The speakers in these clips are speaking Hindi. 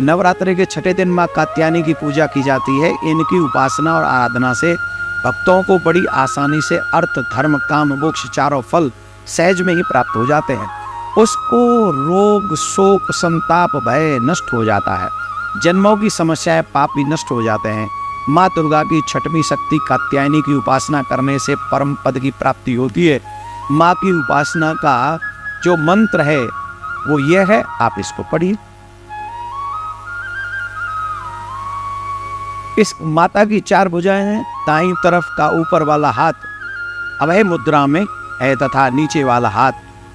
नवरात्रि के छठे दिन माँ कात्यायनी की पूजा की जाती है। इनकी उपासना और आराधना से भक्तों को बड़ी आसानी से अर्थ, धर्म, काम, मोक्ष चारों फल सहज में ही प्राप्त हो जाते हैं। उसको रोग, शोक, संताप, भय नष्ट हो जाता है। जन्मों की समस्याएं, पाप भी नष्ट हो जाते हैं। माँ दुर्गा की छठवीं शक्ति कात्यायनी की उपासना करने से परम पद की प्राप्ति होती है। माँ की उपासना का जो मंत्र है वो ये है, आप इसको पढ़िए। इस माता की 4 भुजाएं हैं। दाईं तरफ का ऊपर वाला हाथ अभय मुद्रा में है तथा नीचे वाला हाथ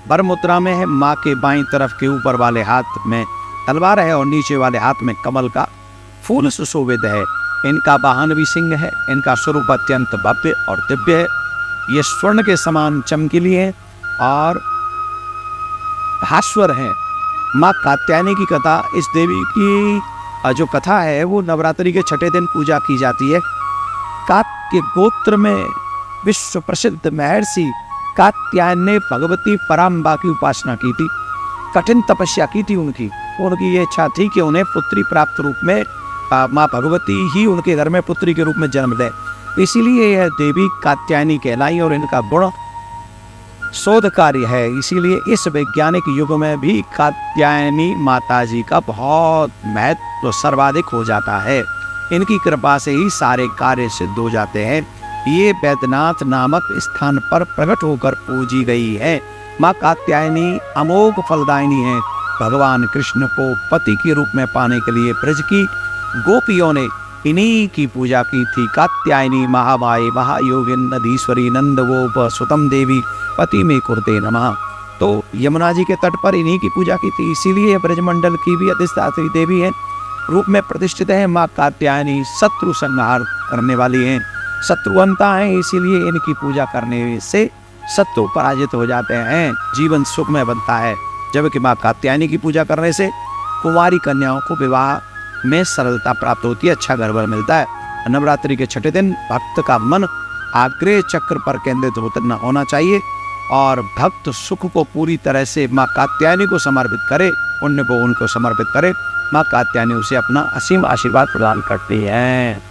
वर मुद्रा में है। माँ के बाईं तरफ के ऊपर वाले हाथ में तलवार है और नीचे वाले हाथ में कमल का फूल सुशोभित है। इनका वाहन भी सिंह है। इनका स्वरूप अत्यंत भव्य और दिव्य है। ये स्वर्ण के समान चमकीली है और भास्वर है। माँ कात्यायनी की कथा, इस देवी की जो कथा है वो नवरात्रि के छठे दिन पूजा की जाती है। कात के गोत्र में विश्व प्रसिद्ध महर्षि कात्यायन ने भगवती पराम्बा की उपासना की थी। कठिन तपस्या की थी उनकी ये इच्छा थी कि उन्हें पुत्री प्राप्त रूप में माँ भगवती ही उनके घर में पुत्री के रूप में जन्म दे। इसीलिए यह देवी कात्यायनी कहलाई और इनका गुण शोधकार्य है। इसीलिए इस वैज्ञानिक युग में भी कात्यायनी माता जी का बहुत महत्व सर्वाधिक हो जाता है। इनकी कृपा से ही सारे कार्य सिद्ध हो जाते हैं। ये बैद्यनाथ नामक स्थान पर प्रकट होकर पूजी गई है। माँ कात्यायनी अमोघ फलदायिनी है। भगवान कृष्ण को पति के रूप में पाने के लिए ब्रज की गोपियों ने इन्हीं की पूजा की थी। कात्यायनी महामाये महायोगिन नदीश्वरी नंदगोप सुतम देवी पति में कुरते नमः। तो यमुना जी के तट पर इन्हीं की पूजा की थी। इसीलिए ब्रजमंडल की भी अधिष्ठात्री देवी है, रूप में प्रतिष्ठित है। माँ कात्यायनी शत्रु संहार करने वाली हैं, शत्रुअंता हैं। इसीलिए इनकी पूजा करने से शत्रु पराजित हो जाते हैं, जीवन सुखमय बनता है। जबकि माँ कात्यायनी की पूजा करने से कुंवारी कन्याओं को विवाह में सरलता प्राप्त होती है, अच्छा घर वर मिलता है। नवरात्रि के छठे दिन भक्त का मन आग्रह चक्र पर केंद्रित होना चाहिए और भक्त सुख को पूरी तरह से माँ कात्यायनी को समर्पित करे, पुण्य को उनको समर्पित करे। माँ कात्यायनी उसे अपना असीम आशीर्वाद प्रदान करती है।